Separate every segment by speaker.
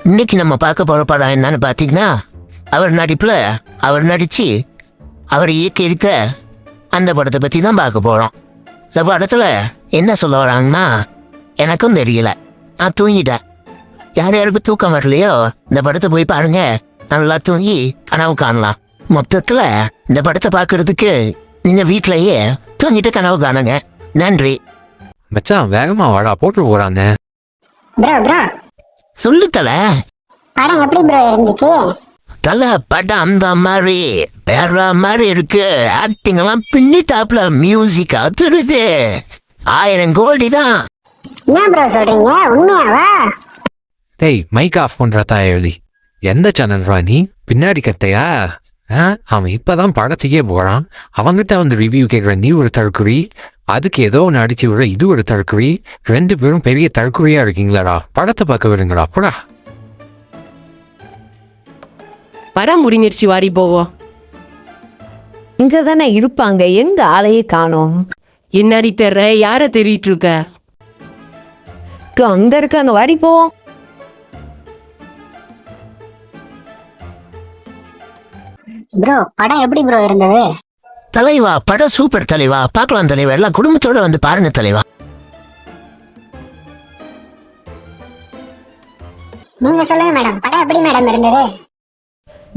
Speaker 1: இன்னைக்கு நம்ம பார்க்க போற படம் என்னன்னு பார்த்தீங்கன்னா, அவர் நடிப்புல அவர் நடிச்சு அவர் இயக்கி இருக்க அந்த படத்தை பற்றி தான் பார்க்க போகிறோம். இந்த படத்தில் என்ன சொல்ல வராங்கன்னா எனக்கும் தெரியல, நான் தூங்கிட்டேன். யார் யாருக்கு தூக்கம் வரலையோ இந்த படத்தை போய் பாருங்க, நல்லா தூங்கி கனவு காணலாம். மொத்தத்தில் இந்த படத்தை பார்க்கறதுக்கு நீங்கள் வீட்டிலேயே தூங்கிட்டு கனவு காணுங்க. நன்றி.
Speaker 2: மச்சான் வேகமா வாடா, போட்டு போறாங்க.
Speaker 3: ப்ரோ ப்ரோ
Speaker 1: சொல்லு தலை.
Speaker 3: படம் எப்படி ப்ரோ இருந்துச்சு?
Speaker 1: தலை படம் அந்த மாதிரி வேற மாதிரி இருக்கு. ஆக்டிங் எல்லாம் பின்னிட்டாப்ல, மியூசிக் அதுருது. 1000 கோடி தான்.
Speaker 3: என்ன ப்ரோ சொல்றீங்க, உண்மையாவா?
Speaker 2: டேய் மைக் ஆஃப் பண்றதா எழுதி. எந்த சேனல்ரா நீ? பின்னாடி கட்டையா? அவன் இப்பதான் படத்தையே போறான். அவங்கிட்ட வந்து ரிவ்யூ கேட்குற நீ ஒரு தற்குறி, அதுக்கு ஏதோ ஒன்று அடிச்சு விடுற இது ஒரு தற்குறி. 2 பேரும் பெரிய தற்குறியா இருக்கீங்களாடா. படத்தை பார்க்க விடுங்கடா போடா.
Speaker 4: படம் முடிஞ்சிருச்சு, வாடி போவோம்.
Speaker 5: இங்க தானே இருப்பாங்க, எங்க ஆளையே காணோம்.
Speaker 4: என்னடி தெர்ற, யார தேடிட்டு இருக்க?
Speaker 5: அங்க இருக்க அந்த வாடி போவோம்.
Speaker 3: ப்ரோ படம் எப்படி ப்ரோ இருந்தது?
Speaker 1: தலைவா படம் சூப்பர் தலைவா, பார்க்கலாம் தலைவா, எல்லாம் குடும்பத்தோட வந்து பாருங்க தலைவா.
Speaker 3: நீங்க சொல்லுங்க மேடம், படம் எப்படி மேடம் இருந்தது?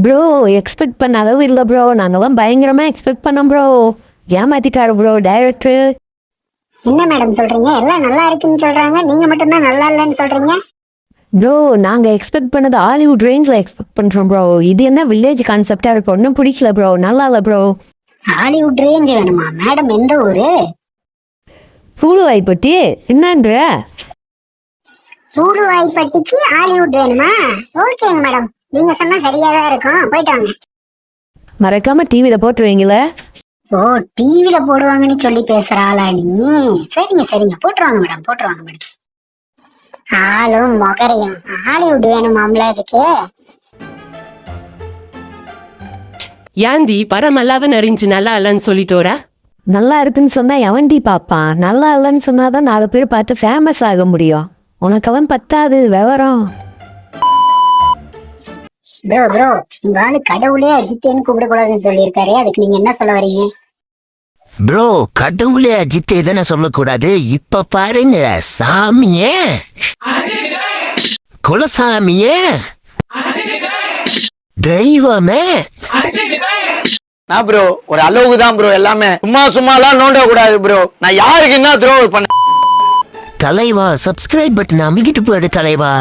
Speaker 5: ப்ரோ எக்ஸ்பெக்ட் பண்ண அளவு இல்லை ப்ரோ, நாங்கெல்லாம் பயங்கரமா எக்ஸ்பெக்ட் பண்ணோம் ப்ரோ. ஏமாத்திட்டாரு ப்ரோ டைரக்டர்.
Speaker 3: என்ன மேடம் சொல்றீங்க? எல்லாம் நல்லா இருக்குன்னு சொல்றாங்க, நீங்க மட்டும்தான் நல்லா இல்லைன்னு சொல்றீங்க.
Speaker 5: ப்ரோ நாங்க எக்ஸ்பெக்ட் பண்ணது ஹாலிவுட் ரேஞ்சில் எக்ஸ்பெக்ட் பண்றோம் ப்ரோ. இது என்ன வில்லேஜ் கான்செப்டா இருக்கு, ஒன்றும் பிடிக்கல ப்ரோ, நல்லா இல்லை ப்ரோ.
Speaker 3: ஹாலிவுட் ரேஞ்ச் வேணுமா மேடம்? எந்த ஊரு?
Speaker 5: பூலுவாய்ப்பட்டி. என்னன்ற
Speaker 3: சூடுவாய்ப்பட்டிக்கு ஹாலிவுட் வேணுமா? ஓகேங்க மேடம், நீங்க சொன்னா சரியா தான் இருக்கும், போயிட்டு வாங்க.
Speaker 5: மறக்காம டிவியில போட்டுருவீங்களே.
Speaker 3: ஓ டிவில போடுவாங்கன்னு சொல்லி பேசுற ஆளா நீ? சரிங்க சரிங்க, போட்டுருவாங்க மேடம், போட்டுருவாங்க மேடம். ஆளும் மொகரையும் ஹாலிவுட் வேணுமாம்ல இதுக்கு?
Speaker 4: ஏந்தி படம் அல்லாத இருந்துச்சு, நல்லா இல்லைன்னு சொல்லிட்டு வர.
Speaker 5: நல்லா இருக்குன்னு சொன்னா எவன்டி பாப்பான்? நல்லா இல்லைன்னு சொன்னாதான் 4 பேர் பார்த்து ஃபேமஸ் ஆக முடியும். உனக்கெல்லாம் பத்தாது விவரம்.
Speaker 3: ப்ரோ ப்ரோ உங்க ஆளு கடவுளே அஜித்தேன்னு கூப்பிடக்கூடாதுன்னு சொல்லியிருக்காரு, அதுக்கு நீங்க என்ன சொல்ல வரீங்க?
Speaker 1: ப்ரோ கடவுளே அஜித்தே தானே சொல்லக்கூடாது. இப்ப பாருங்க, சாமியே, குலசாமியே, தெய்வமே.
Speaker 6: நான் ப்ரோ ஒரு அளவுக்கு தான் ப்ரோ, எல்லாமே சும்மா எல்லாம் நோண்ட கூடாது ப்ரோ. நான் யாருக்கு என்ன த்ரோ பண்ண?
Speaker 1: தலைவா சப்ஸ்கிரைப் பட்டன் அமைக்கிட்டு போயிடு தலைவா.